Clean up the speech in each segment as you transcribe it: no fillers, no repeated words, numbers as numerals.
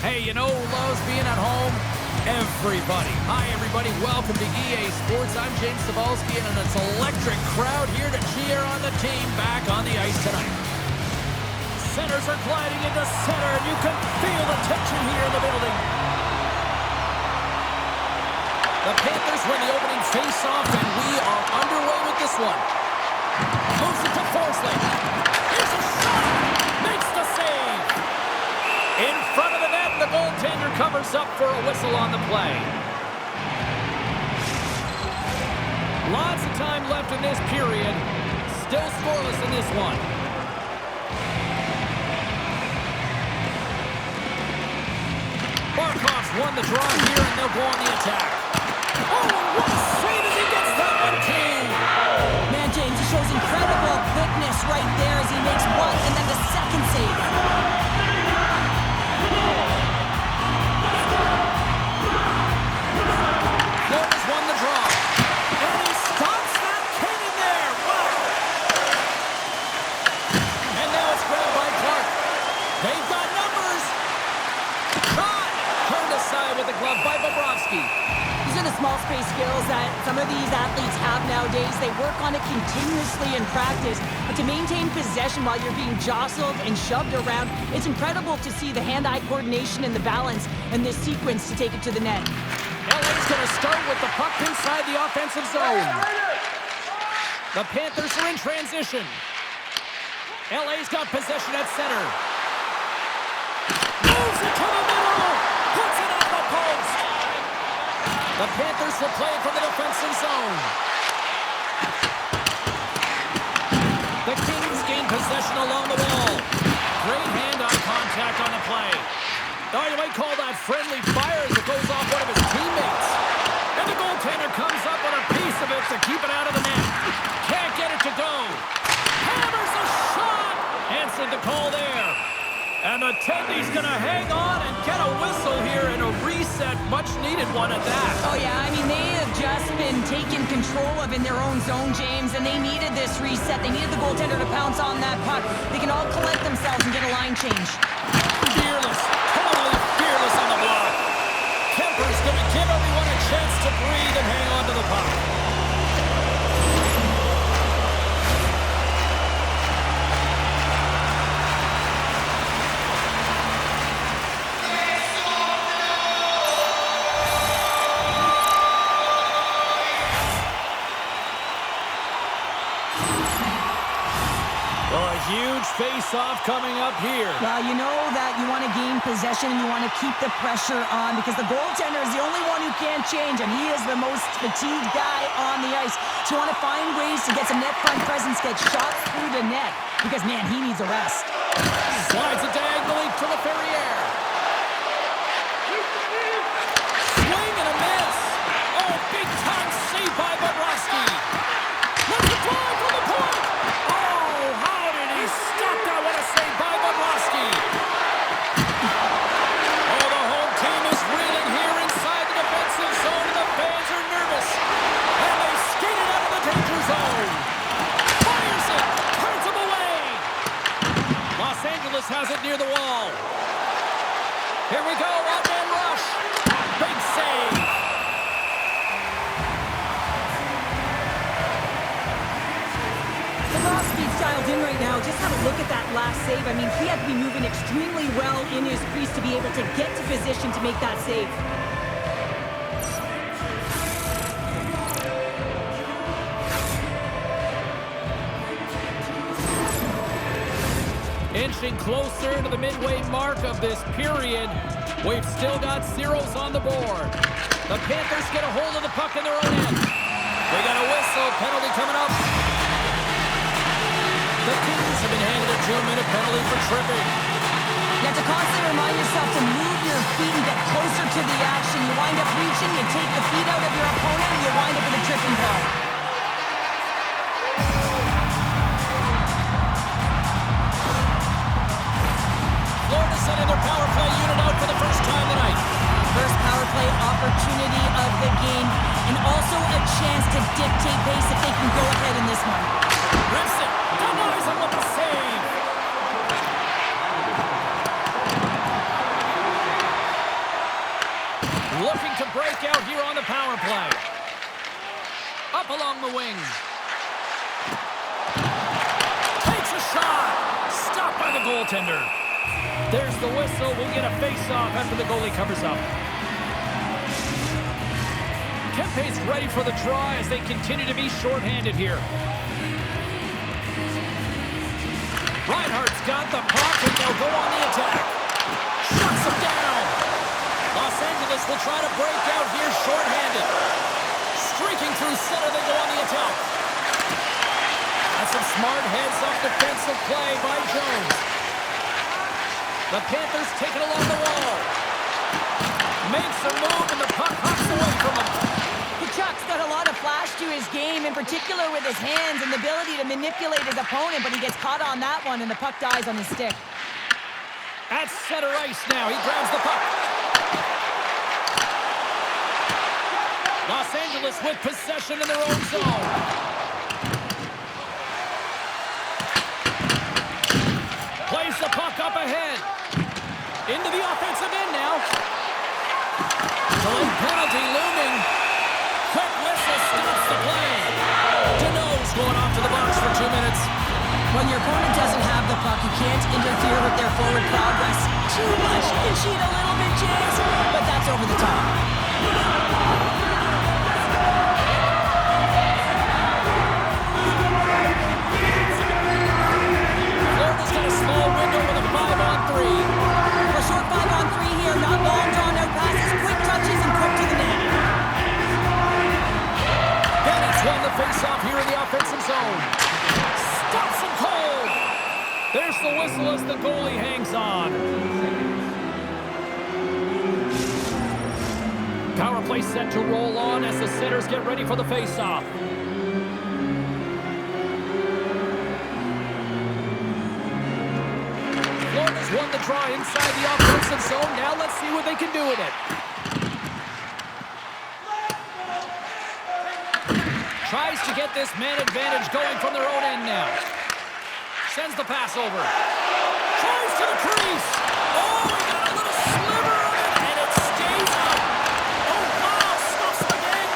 Hey, you know who loves being at home? Everybody. Hi, everybody. Welcome to EA Sports. I'm James Cebulski, and it's an electric crowd here to cheer on the team back on the ice tonight. Centers are gliding into center, and you can feel the tension here in the building. The Panthers win the opening face-off, and we are underway with this one. Moves it to Forsling. Here's a shot. Makes the save. In front of the net, the goaltender covers up for a whistle on the play. Lots of time left in this period. Still scoreless in this one. Barkov's won the draw here, and they'll go on the attack. Oh, what a save as he gets that one, too! Man, James, he shows incredible quickness right there as he makes one and then the second save. Florida's won the draw. And he stops that cannon there. Wow! And now it's grabbed by Clark. They've got numbers. Shot! Turned aside with the glove by Bobrovsky. These are the small space skills that some of these athletes have nowadays. They work on it continuously in practice. But to maintain possession while you're being jostled and shoved around, it's incredible to see the hand-eye coordination and the balance in this sequence to take it to the net. LA's going to start with the puck inside the offensive zone. The Panthers are in transition. LA's got possession at center. Moves it to the middle. Puts it on the post. The Panthers will play it from the defensive zone. The Kings gain possession along the wall. Great hand-eye contact on the play. Oh, you might call that friendly fire as it goes off one of his teammates. And the goaltender comes up with a piece of it to keep it out of the net. Can't get it to go. Hammers a shot. Answered the call there. And the Tendy's going to hang on and get a whistle here in a reset, much-needed one at that. Oh, yeah, I mean, they have just been taken control of in their own zone, James, and they needed this reset. They needed the goaltender to pounce on that puck. They can all collect themselves and get a line change. Fearless, totally fearless on the block. Kemper's going to give everyone a chance to breathe and hang on to the puck. Huge face-off coming up here. Well, you know that you want to gain possession and you want to keep the pressure on because the goaltender is the only one who can't change, and he is the most fatigued guy on the ice. So you want to find ways to get some net front presence, get shots through the net because, man, he needs a rest. Slides it diagonally to the Ferrier. Swing and a miss. Oh, big-time save by Bobrovsky. Let's the drive from the point. Has it near the wall. Here we go, one-man rush. Big save. Bobrovsky's dialed in right now. Just have a look at that last save. I mean, he had to be moving extremely well in his crease to be able to get to position to make that save. Inching closer to the midway mark of this period. We've still got zeros on the board. The Panthers get a hold of the puck in their own end. We got a whistle. Penalty coming up. The Kings have been handed a 2-minute penalty for tripping. You have to constantly remind yourself to move your feet and get closer to the action. You wind up reaching, you take the feet out of your opponent, and you wind up with a tripping call. Sending their power play unit out for the first time tonight. First power play opportunity of the game, and also a chance to dictate pace if they can go ahead in this one. Rips it. Denies him with the save. Up along the wing. Takes a shot. Stopped by the goaltender. There's the whistle. We'll get a face-off after the goalie covers up. Kempe's ready for the draw as they continue to be shorthanded here. Reinhardt's got the puck, and they'll go on the attack. Shuts him down. Los Angeles will try to break out here shorthanded. Streaking through center, they go on the attack. That's some smart heads-up defensive play by Jones. The Panthers take it along the wall. Makes a move, and the puck hops away from him. Chuck's got a lot of flash to his game, in particular with his hands and the ability to manipulate his opponent, but he gets caught on that one, and the puck dies on his stick. At center ice now, he grabs the puck. Los Angeles with possession in their own zone. Plays the puck up ahead. Into the offensive end now. Delayed penalty looming. Quick whistle stops the play. Deneau's going off to the box for 2 minutes. When your opponent doesn't have the puck, you can't interfere with their forward progress too much. You can cheat a little bit, James, but that's over the top. Florida's got a small window with a 5-on-3. A short 5-on-3 here, not long drawn-out passes, quick touches, and quick to the net. Won the face-off here in the offensive zone. Stops him cold. There's the whistle as the goalie hangs on. Power play set to roll on as the centers get ready for the face-off. Florida's won the draw inside the offensive zone. Now let's see what they can do with it. Tries to get this man advantage going from their own end now. Sends the pass over. Tries to the crease. Oh, he got a little sliver of it, and it stays up. Oh, wow, stuffs again.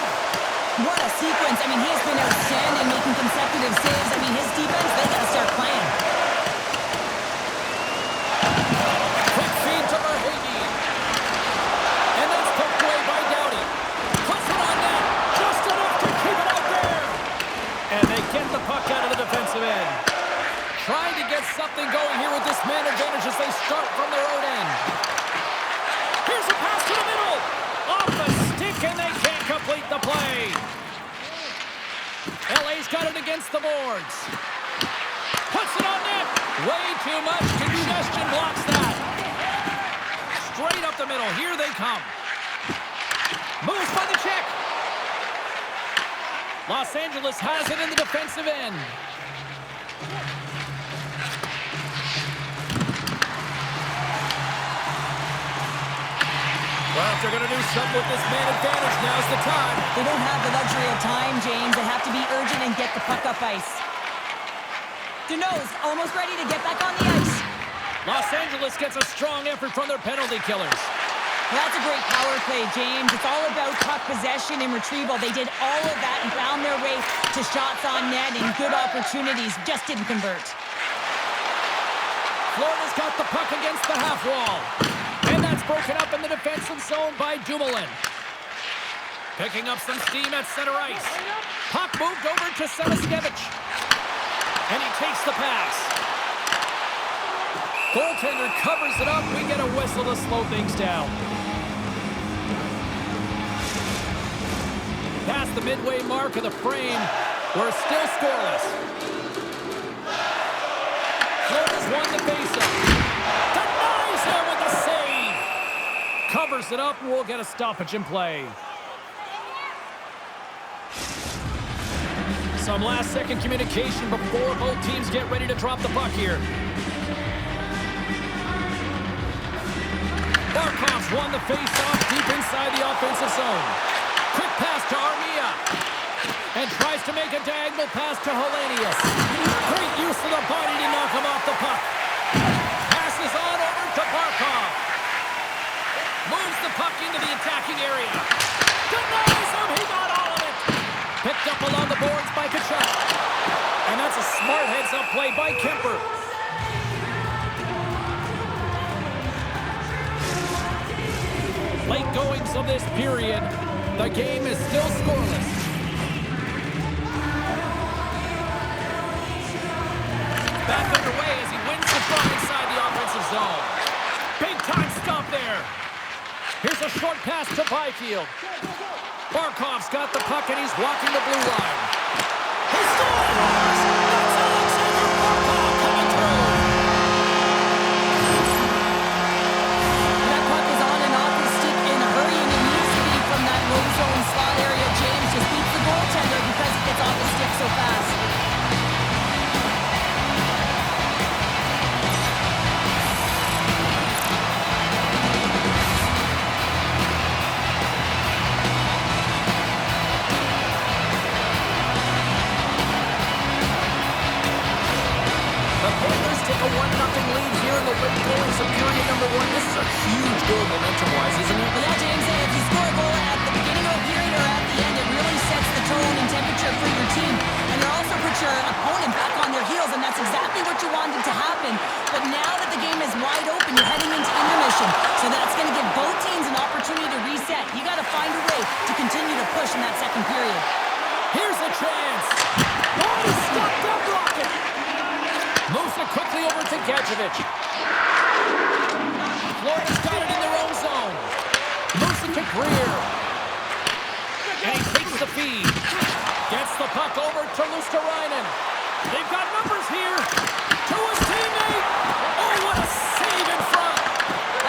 What a sequence. I mean, he has been outstanding, making consecutive saves. I mean, his defense, they got to start playing. Quick feed to Verhaeghe. And that's poked away by Doughty. Puts it on net. Just enough to keep it out. And they get the puck out of the defensive end. Trying to get something going here with this man advantage as they start from their own end. Here's a pass to the middle. Off the stick, and they can't complete the play. LA's got it against the boards. Puts it on net. Way too much congestion blocks that. Straight up the middle. Here they come. Moves by the check. Los Angeles has it in the defensive end. Well, if they're going to do something with this man advantage, now's the time. They don't have the luxury of time, James. They have to be urgent and get the puck up ice. Deneau's almost ready to get back on the ice. Los Angeles gets a strong effort from their penalty killers. Well, that's a great power play, James. It's all about puck possession and retrieval. They did all of that and found their way to shots on net and good opportunities. Just didn't convert. Florida's got the puck against the half wall. And that's broken up in the defensive zone by Dumoulin. Picking up some steam at center ice. Puck moved over to Semiskevich. And he takes the pass. Goaltender covers it up. We get a whistle to slow things down. Past the midway mark of the frame. We're still scoreless. Florida's won the faceoff. Denies him with a save. Covers it up, and we'll get a stoppage in play. Some last-second communication before both teams get ready to drop the puck here. Barkov's won the face-off deep inside the offensive zone. Quick pass to Armia. And tries to make a diagonal pass to Hellenius. Great use of the body to knock him off the puck. Passes on over to Barkov. Moves the puck into the attacking area. Denies him. He got all of it. Picked up along the boards by Kachuk. And that's a smart heads-up play by Kemper. Late goings of this period. The game is still scoreless. Back underway as he wins the draw inside the offensive zone. Big time stop there. Here's a short pass to Byfield. Barkov's got the puck and he's walking the blue line. He scores! That's Alexander Barkov coming through. That puck is on and off his stick in a hurry, and it needs to be from that low zone slot area. James just beats the goaltender because it gets off his stick so fast. A 1-0 lead here in the late goings of period number 1. This is a huge goal momentum-wise, isn't it? Well, yeah, James, if you score a goal at the beginning of a period or at the end, it really sets the tone and temperature for your team. And it also puts your opponent back on their heels, and that's exactly what you wanted to happen. But now that the game is wide open, you're heading into intermission. So that's going to give both teams an opportunity to reset. You got to find a way to continue to push in that second period. Here's a chance. Oh, he stopped that rocket. Moves it quickly over to Gadjevich. Florida's got it in their own zone. Moves it to Greer. And he takes the feed. Gets the puck over to Luosterainen. They've got numbers here. To his teammate. Oh, what a save in front.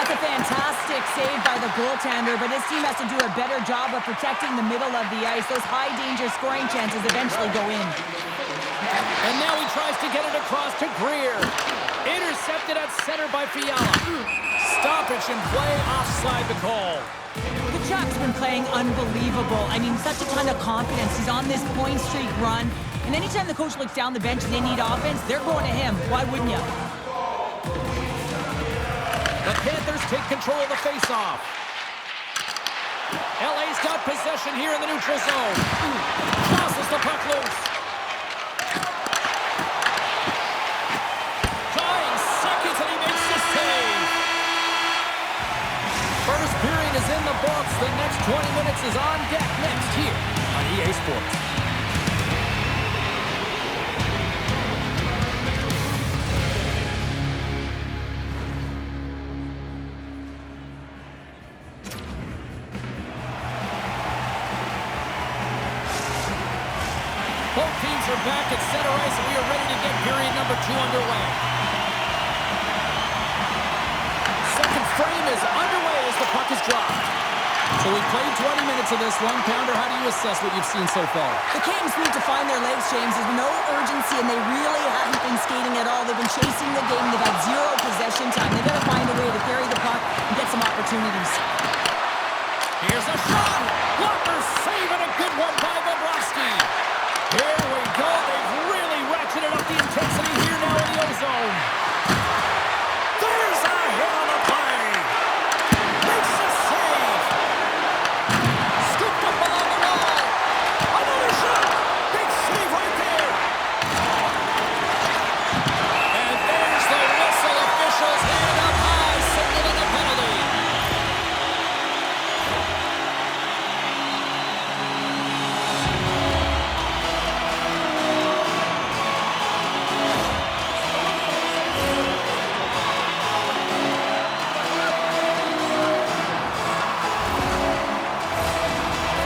That's a fantastic save by the goaltender, but his team has to do a better job of protecting the middle of the ice. Those high-danger scoring chances eventually go in. And now he tries to get it across to Greer. Intercepted at center by Fiala. Stoppage in play offside the call. Kachuk's been playing unbelievable. I mean, such a ton of confidence. He's on this point streak run. And anytime the coach looks down the bench and they need offense, they're going to him. Why wouldn't you? The Panthers take control of the faceoff. LA's got possession here in the neutral zone. Tosses the puck loose. First period is in the books. The next 20 minutes is on deck next here on EA Sports. Both teams are back at center ice, and we are ready to get period number 2 underway. Second frame is underway as the puck is dropped. So we played 20 minutes of this one. Pounder, how do you assess what you've seen so far? The Kings need to find their legs, James. There's been no urgency, and they really haven't been skating at all. They've been chasing the game. They've had zero possession time. They've got to find a way to carry the puck and get some opportunities. Here's a shot. Blocker save and a good one by Bobrovsky. Here we go. They've really ratcheted up the intensity here now in the O-zone. There's a hit on the play. Makes the save. Scooped up along the wall. Another shot. Big save right there. And there's the whistle. Officials hand up high, signaling a penalty.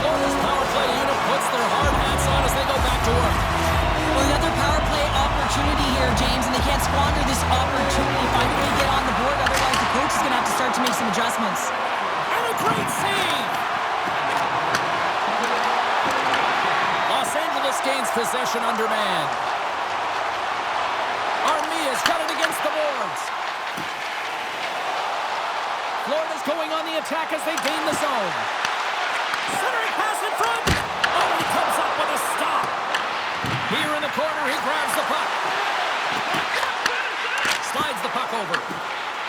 Florida's power play unit puts their hard hats on as they go back to work. Well, another power play opportunity here, James, and they can't squander this opportunity. Find a way to get on the board, otherwise the coach is going to have to start to make some adjustments. And a great save! Los Angeles gains possession under man. Armia's got it against the boards. Florida's going on the attack as they gain the zone. Centering pass in front. Oh, he comes up with a stop. Here in the corner, he grabs the puck. Slides the puck over.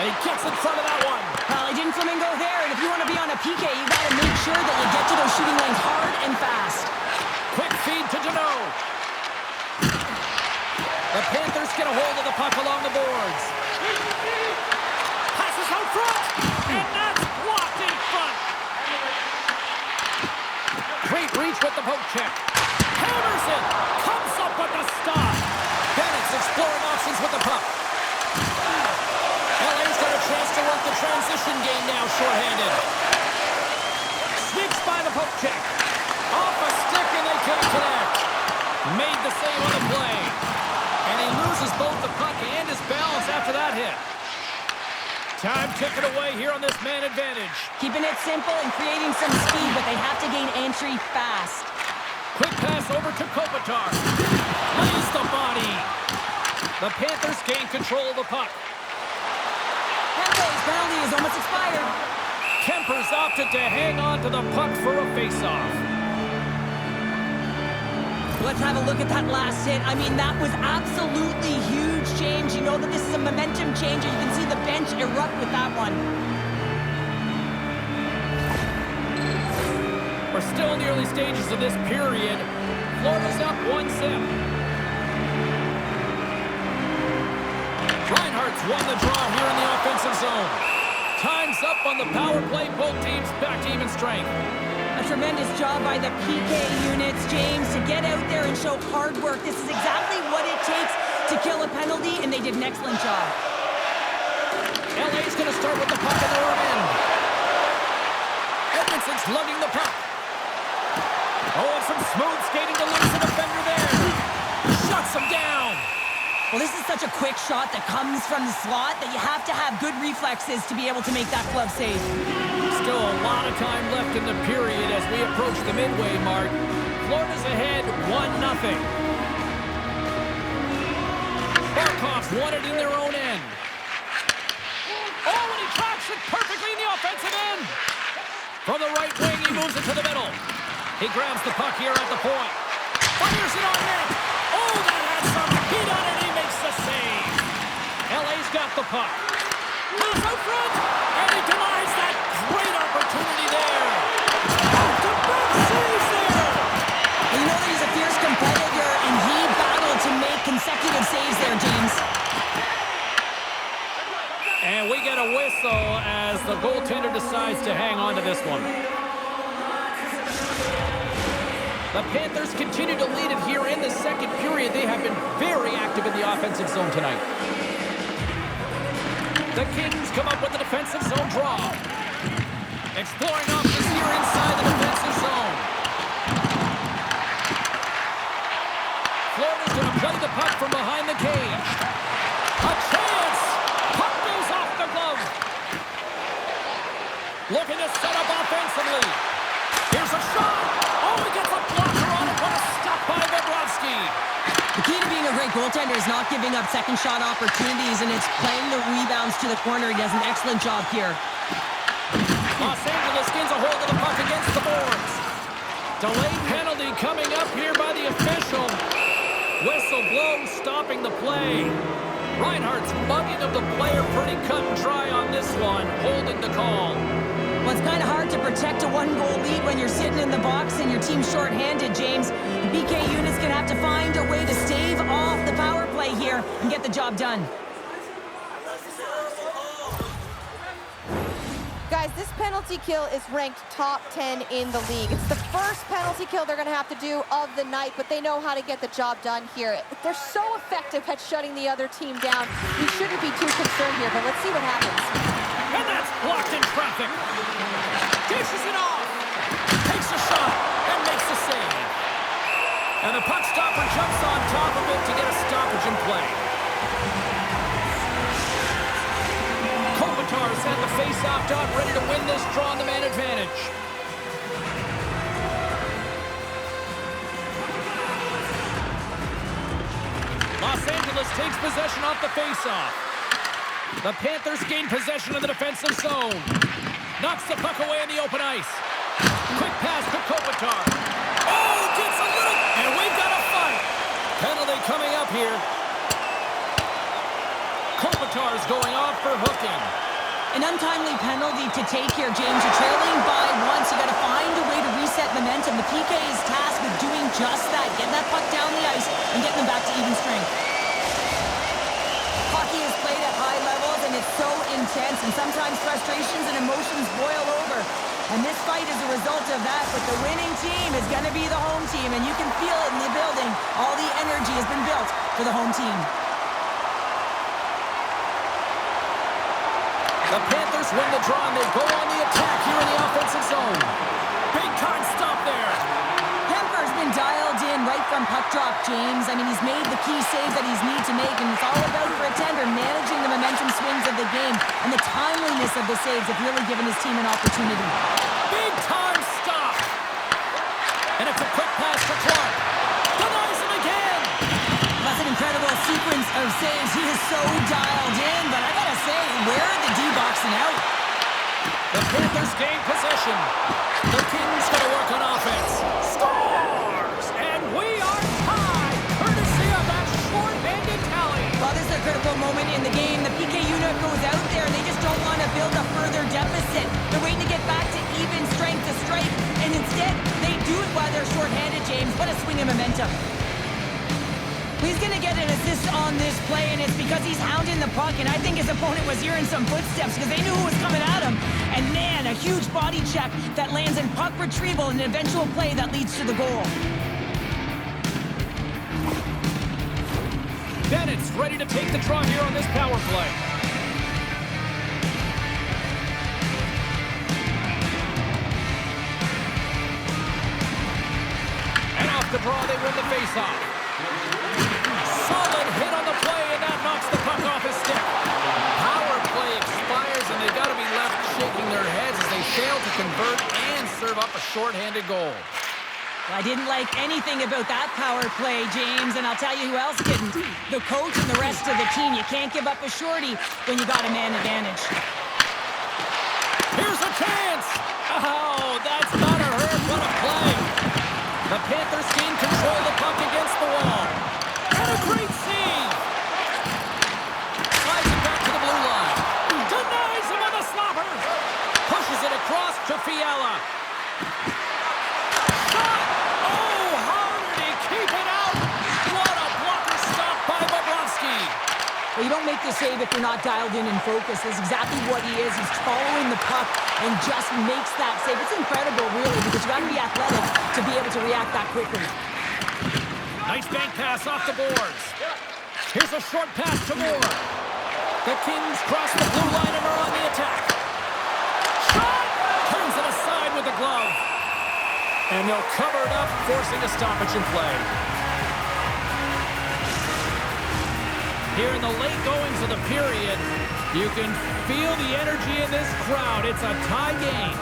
And he gets in front of that one. Well, he didn't flamingo there, and if you want to be on a PK, you got to make sure that you get to those shooting lanes hard and fast. Quick feed to Deneau. The Panthers get a hold of the puck along the boards. Passes out front, and that's blocked in front. Great reach with the poke check. Hammers it, comes up with the stop. Bennett's exploring options with the puck. LA's got a chance to work the transition game now, shorthanded. Sneaks by the poke check. Off a stick, and they can't connect. Made the save on the play. And he loses both the puck and his balance after that hit. Time ticking away here on this man advantage. Keeping it simple and creating some speed, but they have to gain entry fast. Quick pass over to Kopitar. Lays the body. The Panthers gain control of the puck. Kempe's penalty is almost expired. Kemper's opted to hang on to the puck for a face-off. Let's have a look at that last hit. I mean, that was absolutely huge change. You know that this is a momentum changer. You can see the bench erupt with that one. We're still in the early stages of this period. Florida's up 1-0. Reinhardt's won the draw here in the offensive zone. Time's up on the power play. Both teams back to even strength. A tremendous job by the PK units, James, to get out there and show hard work. This is exactly what it takes to kill a penalty, and they did an excellent job. LA's going to start with the puck in the right end. Edmondson's lugging the puck. Oh, and some smooth skating to lose the defender there. Shuts him down. Well, this is such a quick shot that comes from the slot that you have to have good reflexes to be able to make that glove save. Still a lot of time left in the period as we approach the midway mark. Florida's ahead 1-0. Barkov's won it in their own end. Oh, and he tracks it perfectly in the offensive end. From the right wing, he moves it to the middle. He grabs the puck here at the point. Fires it on net. Oh, that had some heat on it. He makes the save. LA's got the puck. Pass out front, and he denies that great opportunity there. Back-to-back saves there. And you know that he's a fierce competitor, and he battled to make consecutive saves there, James. And we get a whistle as the goaltender decides to hang on to this one. The Panthers continue to lead it here in the second period. They have been very active in the offensive zone tonight. The Kings come up with the defensive zone draw. Exploring options here inside the defensive zone. Florida's going to play the puck from behind the cage. A chance! Puck goes off the glove. Looking to set up offensively. Here's a shot. Oh, he gets a blocker on it. What a stop by Bobrovsky. The key to being a great goaltender is not giving up second shot opportunities, and it's playing the rebounds to the corner. He does an excellent job here. Los Angeles gains a hold of the puck against the boards. Delayed penalty coming up here by the official. Whistle blows, stopping the play. Reinhardt's mugging of the player pretty cut and dry on this one, holding the call. Well, it's kind of hard to protect a one-goal lead when you're sitting in the box and your team's shorthanded, James. The BK unit's going to have to find a way to stave off the power play here and get the job done. Guys, this penalty kill is ranked top 10 in the league. It's the first penalty kill they're going to have to do of the night, but they know how to get the job done here. They're so effective at shutting the other team down. We shouldn't be too concerned here, but let's see what happens. And that's blocked in traffic. Dishes it off. Takes a shot and makes the save. And the puck stopper jumps on top of it to get a stoppage in play. Kopitar's at the face-off dot, ready to win this draw on the man advantage. Los Angeles takes possession off the face-off. The Panthers gain possession of the defensive zone. Knocks the puck away in the open ice. Quick pass to Kopitar. Oh, gets a little... And we've got a fight. Penalty coming up here. Kopitar's going off for hooking. An untimely penalty to take here, James. You're trailing by once. You got to find a way to reset momentum. The PK is tasked with doing just that, getting that puck down the ice and getting them back to even strength. Hockey is played at high levels, and it's so intense, and sometimes frustrations and emotions boil over. And this fight is a result of that, but the winning team is going to be the home team, and you can feel it in the building. All the energy has been built for the home team. The Panthers win the draw, and they go on the attack here in the offensive zone. Big time stop there. Hemper's been dialed in right from puck drop, James. I mean, he's made the key saves that he's need to make, and it's all about, for a tender, managing the momentum swings of the game, and the timeliness of the saves have really given his team an opportunity. Big time stop. And it's a quick pass to Clark. Denies him again. That's an incredible sequence of saves. He is so dialed in, but I gotta say, where are the D-boxing out? The Panthers gain possession. The Kings gonna work on offense. Scores! And we are tied, courtesy of that short-handed tally. Well, this is a critical moment in the game. The PK unit goes out there, and they just don't want to build a further deficit. They're waiting to get back to even strength to strike, and instead, they do it while they're short-handed, James. What a swing of momentum. He's going to get an assist on this play, and it's because he's hounding the puck, and I think his opponent was hearing some footsteps because they knew who was coming at him. And man, a huge body check that lands in puck retrieval and an eventual play that leads to the goal. Bennett's ready to take the draw here on this power play. And off the draw, they win the faceoff. Solid hit on the play, and that knocks the puck off his stick. Power play expires, and they've got to be left shaking their heads as they fail to convert and serve up a shorthanded goal. Well, I didn't like anything about that power play, James, and I'll tell you who else didn't. The coach and the rest of the team. You can't give up a shorty when you got a man advantage. Here's a chance! Oh, that's not a hurt. What a play! The Panthers gain control of the puck against the wall. And a great save! Slides it back to the blue line. Denies him on the slobber! Pushes it across to Fiala. Shot! Oh, how did he keep it out? What a blocker stop by Bobrovsky! Well, you don't make the save if you're not dialed in and focused. That's exactly what he is. He's following the puck and just makes that save. It's incredible, really, because you got to be athletic to be able to react that quickly. Nice bank pass off the boards. Here's a short pass to Moore. The Kings cross the blue line and are on the attack. Shot! Turns it aside with the glove. And they'll cover it up, forcing a stoppage in play. Here in the late goings of the period, you can feel the energy in this crowd. It's a tie game.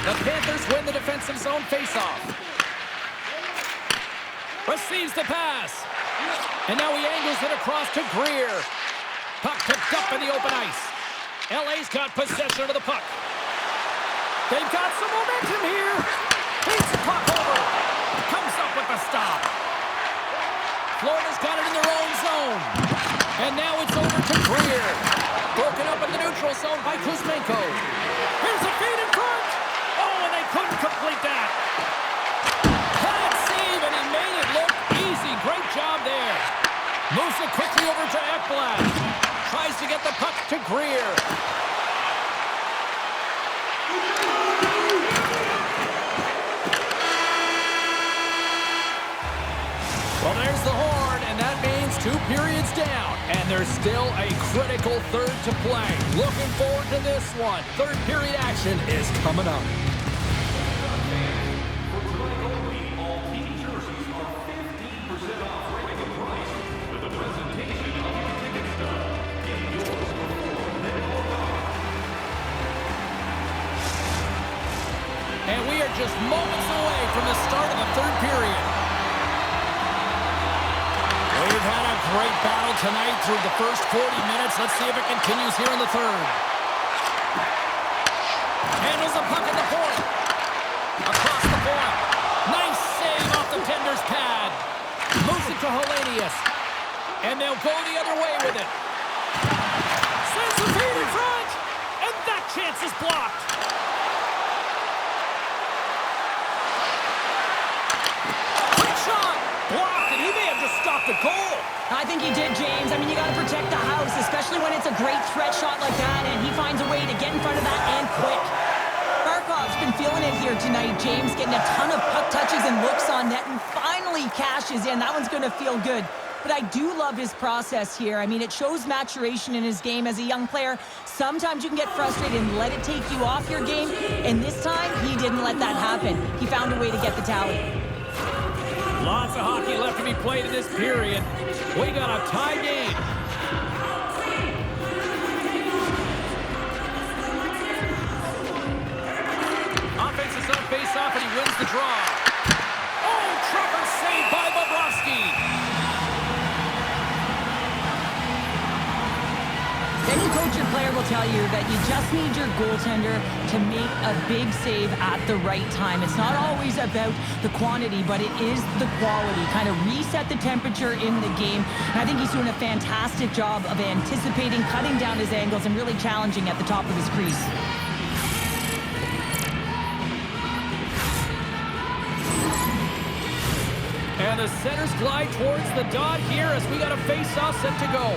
The Panthers win the defensive zone faceoff. Receives the pass. And now he angles it across to Greer. Puck picked up in the open ice. LA's got possession of the puck. They've got some momentum here. Beats the puck over. Comes up with the stop. Florida's got it in their own zone. And now it's over to Greer. Broken up in the neutral zone by Kuzmenko. Here's a feed in front. Oh, and they couldn't complete that. Bad save, and he made it look easy. Great job there. Moves it quickly over to Ekblad. Tries to get the puck to Greer. Well, there's the horn, and that means 2 periods down. And there's still a critical third to play. Looking forward to this one. Third period action is coming up. And we are just moments away from the start of the third period. We've had a great battle tonight through the first 40 minutes. Let's see if it continues here in the third. Handles the puck at the point. Across the point. Nice save off the tender's pad. Moves it to Hellenius. And they'll go the other way with it. Sends the feed in front. Chance is blocked. Quick shot. Blocked, and he may have just stopped a goal. I think he did, James. I mean, you got to protect the house, especially when it's a great threat shot like that, and he finds a way to get in front of that and quick. Barkov's been feeling it here tonight, James, getting a ton of puck touches and looks on net, and finally cashes in. That one's going to feel good. But I do love his process here. I mean, it shows maturation in his game as a young player. Sometimes you can get frustrated and let it take you off your game, and this time, he didn't let that happen. He found a way to get the tally. Lots of hockey left to be played in this period. We got a tie game. Offense is on face-off, and he wins the draw. Oh, Trevor saved by Bobrovsky. Any coach or player will tell you that you just need your goaltender to make a big save at the right time. It's not always about the quantity, but it is the quality. Kind of reset the temperature in the game. And I think he's doing a fantastic job of anticipating, cutting down his angles, and really challenging at the top of his crease. And the centers glide towards the dot here as we got a face-off set to go.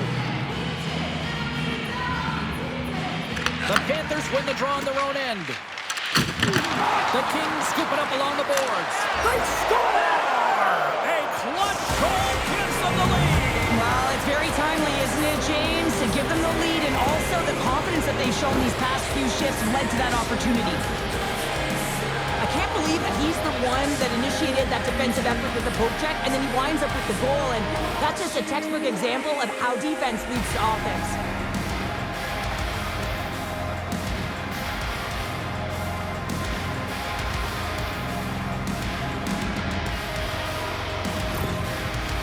The Panthers win the draw on their own end. The Kings scoop it up along the boards. They score! A clutch goal gives them the lead. Well, it's very timely, isn't it, James? To give them the lead, and also the confidence that they've shown these past few shifts led to that opportunity. I can't believe that he's the one that initiated that defensive effort with the poke check, and then he winds up with the goal, and that's just a textbook example of how defense leads to offense.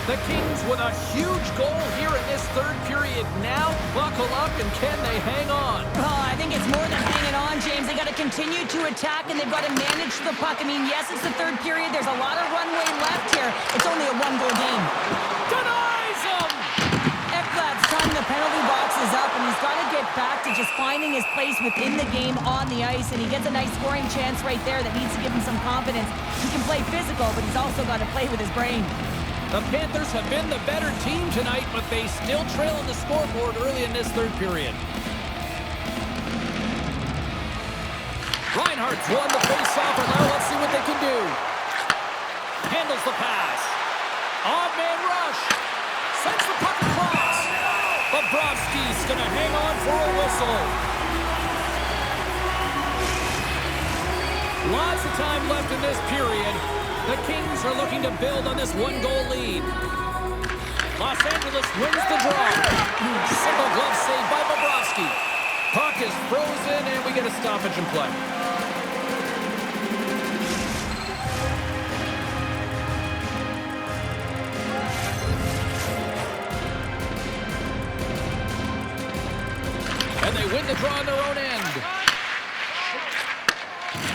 The Kings with a huge goal here in this third period. Now buckle up, and can they hang on? Oh, I think it's more than hanging on, James. They got to continue to attack, and they've got to manage the puck. I mean, yes, it's the third period. There's a lot of runway left here. It's only a one-goal game. Denies him! Ekblad's time the penalty box is up, and he's got to get back to just finding his place within the game on the ice, and he gets a nice scoring chance right there that needs to give him some confidence. He can play physical, but he's also got to play with his brain. The Panthers have been the better team tonight, but they still trail on the scoreboard early in this third period. Reinhardt's won the face-off, and now let's see what they can do. Handles the pass. Odd man rush. Sends the puck across. Bobrovsky's going to hang on for a whistle. Lots of time left in this period. The Kings are looking to build on this one-goal lead. Los Angeles wins the draw. Single glove save by Bobrovsky. Puck is frozen, and we get a stoppage in play. And they win the draw on their own end.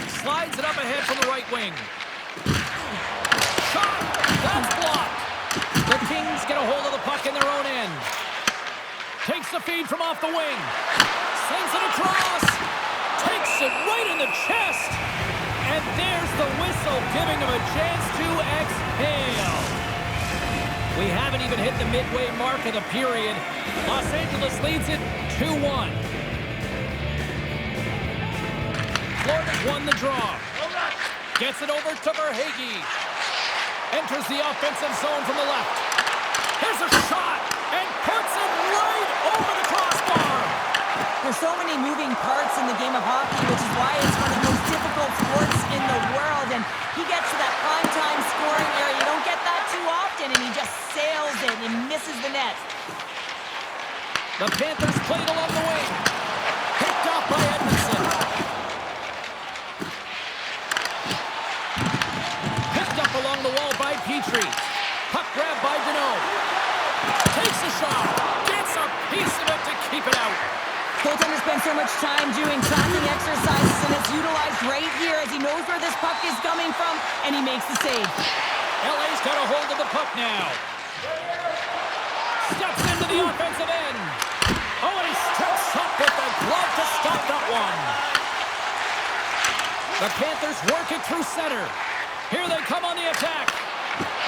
Slides it up ahead from the right wing. Shot! That's blocked. The Kings get a hold of the puck in their own end. Takes the feed from off the wing. Sends it across. Takes it right in the chest. And there's the whistle, giving him a chance to exhale. We haven't even hit the midway mark of the period. Los Angeles leads it 2-1. Florida's won the draw. Gets it over to Verhaeghe. Enters the offensive zone from the left. Here's a shot, and puts it right over the crossbar. There's so many moving parts in the game of hockey, which is why it's one of the most difficult sports in the world. And he gets to that prime-time scoring area. You don't get that too often, and he just sails it and misses the net. The Panthers played along the wing. Picked off by Edmondson. Picked up along the wall by Petrie. Puck grab by Deneau. Takes a shot. Gets a piece of it to keep it out. Goaltender spends so much time doing tracking exercises, and it's utilized right here as he knows where this puck is coming from, and he makes the save. LA's got a hold of the puck now. Steps into the offensive end. Oh, and he steps up with the glove to stop that one. The Panthers work it through center. Here they come on the attack.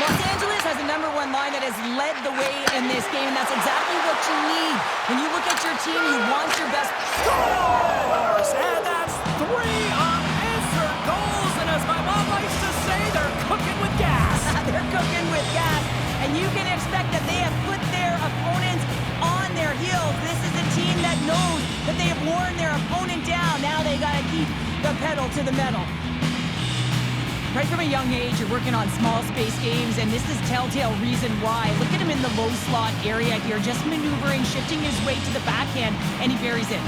Los Angeles has a #1 line that has led the way in this game, and that's exactly what you need. When you look at your team, you want your best. Scores! And that's 3 unanswered goals. And as my mom likes to say, they're cooking with gas. They're cooking with gas, and you can expect that they have put their opponents on their heels. This is a team that knows that they have worn their opponent down. Now they got to keep the pedal to the metal. Right from a young age, you're working on small space games, and this is telltale reason why. Look at him in the low slot area here, just maneuvering, shifting his way to the backhand, and he buries it.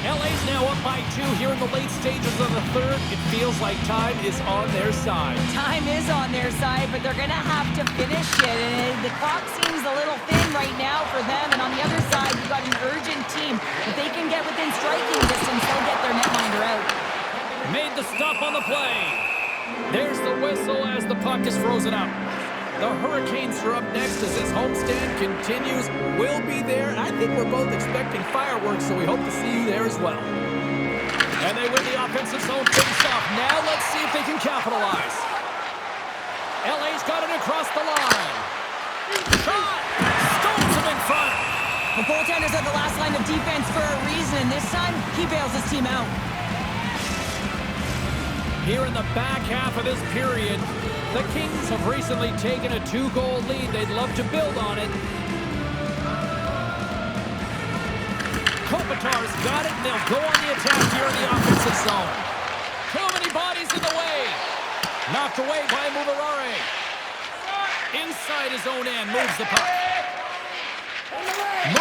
LA's now up by 2 here in the late stages of the third. It feels like time is on their side. Time is on their side, but they're going to have to finish it. And the clock seems a little thin right now for them. And on the other side, you've got an urgent team. If they can get within striking distance, they'll get their netminder out. Made the stop on the play. There's the whistle as the puck is frozen up. The Hurricanes are up next as this homestand continues. We'll be there. I think we're both expecting fireworks, so we hope to see you there as well. And they win the offensive zone face-off. Now let's see if they can capitalize. LA's got it across the line. Shot! Stones him in front. The goaltenders are the last line of defense for a reason, and this time, he bails his team out. Here in the back half of this period, the Kings have recently taken a 2-goal lead. They'd love to build on it. Kopitar's got it, and they'll go on the attack here in the offensive zone. Too many bodies in the way. Knocked away by Muvarare. Inside his own end, moves the puck.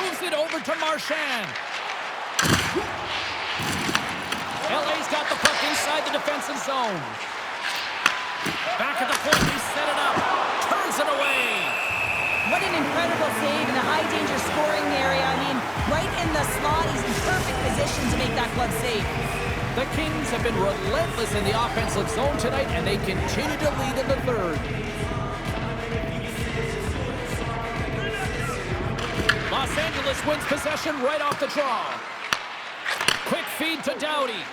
Moves it over to Marchand. LA's got the puck inside the defensive zone. Back at the point, he set it up. Turns it away. What an incredible save in a high-danger scoring area. I mean, right in the slot, he's in perfect position to make that glove save. The Kings have been relentless in the offensive zone tonight, and they continue to lead in the third. Los Angeles wins possession right off the draw. Quick feed to Doughty.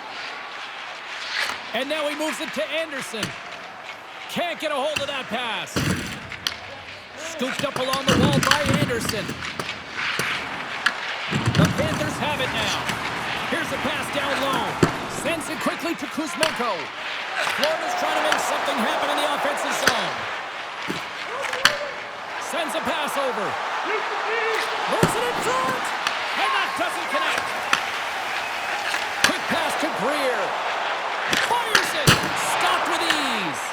And now he moves it to Anderson. Can't get a hold of that pass. Scooped up along the wall by Anderson. The Panthers have it now. Here's a pass down low. Sends it quickly to Kuzmenko. Florida's trying to make something happen in the offensive zone. Sends a pass over. Moves it in front. And that doesn't connect. Quick pass to Greer. Fires it. Stopped with ease.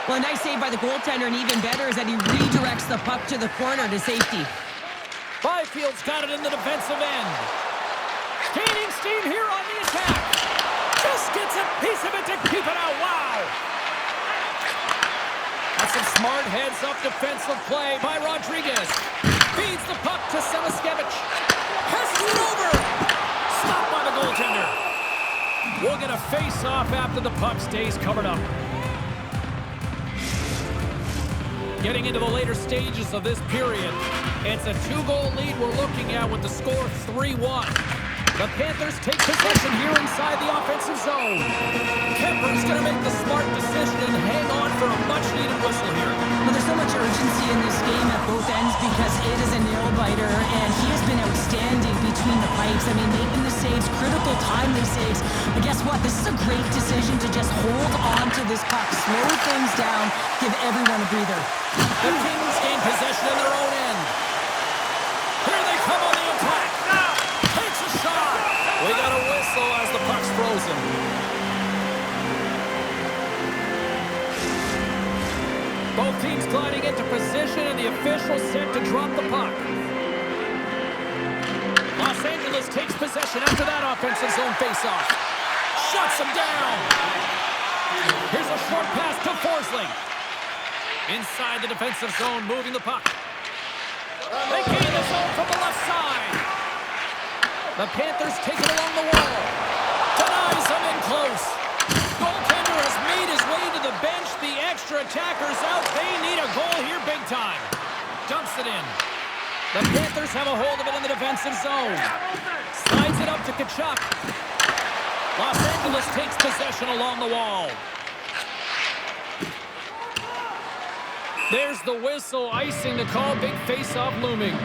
Well, a nice save by the goaltender, and even better is that he redirects the puck to the corner to safety. Byfield's got it in the defensive end. Gaining steam here on the attack. Just gets a piece of it to keep it out. Wow. That's some smart heads-up defensive play by Rodriguez. Feeds the puck to Samaskevich. Passes it over. Stopped by the goaltender. We'll get a face-off after the puck stays covered up. Getting into the later stages of this period, it's a 2-goal lead we're looking at with the score 3-1. The Panthers take possession here inside the offensive zone. Kemper's going to make the smart decision and hang on for a much-needed whistle here. Well, there's so much urgency in this game at both ends because it is a nail-biter, and he has been outstanding between the pipes. I mean, making the saves, critical, timely saves. But guess what? This is a great decision to just hold on to this puck, slow things down, give everyone a breather. The Kings gain possession in their own end. Here they come on the attack. Takes a shot. We got a whistle as the puck's frozen. Both teams gliding into position, and the official set to drop the puck. Los Angeles takes possession after that offensive zone faceoff. Shuts him down. Here's a short pass to Forsling. Inside the defensive zone, moving the puck. They gain the zone from the left side. The Panthers take it along the wall. Denies them in close. Goaltender has made his way to the bench. The extra attackers out. They need a goal here big time. Dumps it in. The Panthers have a hold of it in the defensive zone. Slides it up to Tkachuk. Los Angeles takes possession along the wall. There's the whistle, icing the call. Big face-off looming.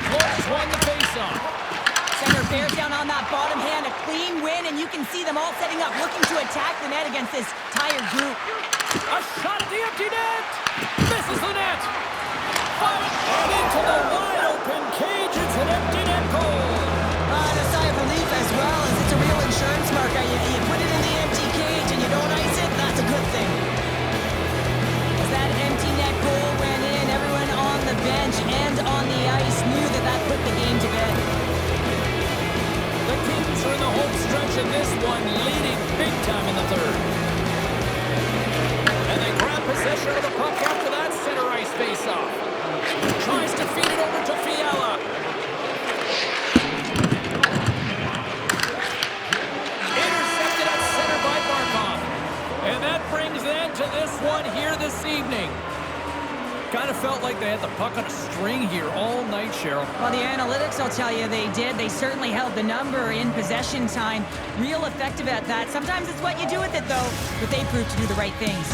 Flores won the face-off. Center bears down on that bottom hand, a clean win, and you can see them all setting up, looking to attack the net against this tired group. A shot at the empty net. Misses the net. Fired and into the wide-open cage. It's an empty net goal. And a sigh of relief as well, as it's a real insurance marker. You put it in the empty cage and you don't ice it, that's a good thing. As that empty net goal went in, everyone on the bench and on the ice knew that that put the game to bed. The Kings are in the home stretch in this one, leading big time in the third. And they grab possession of the puck after that center ice face-off. Tries to feed it over to Fiala. Intercepted at center by Barkov. And that brings them to this one here this evening. Kind of felt like they had the puck on a string here all night, Cheryl. Well, the analytics will tell you they did. They certainly held the number in possession time. Real effective at that. Sometimes it's what you do with it, though. But they proved to do the right things.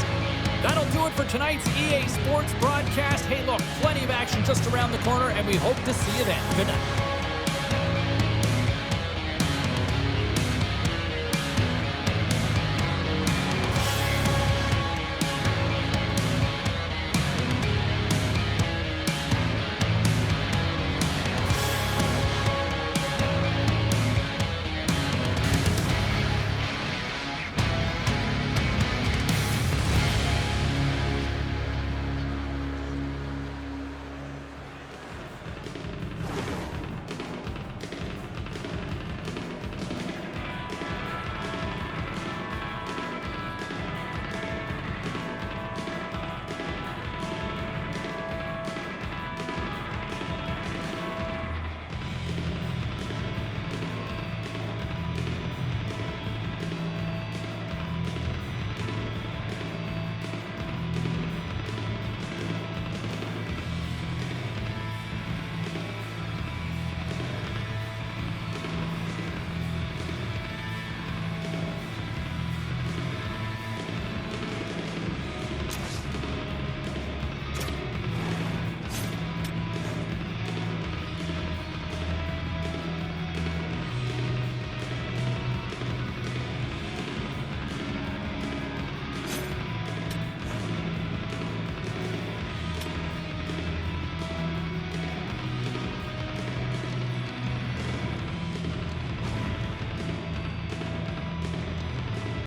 That'll do it for tonight's EA Sports broadcast. Hey, look, plenty of action just around the corner, and we hope to see you then. Good night.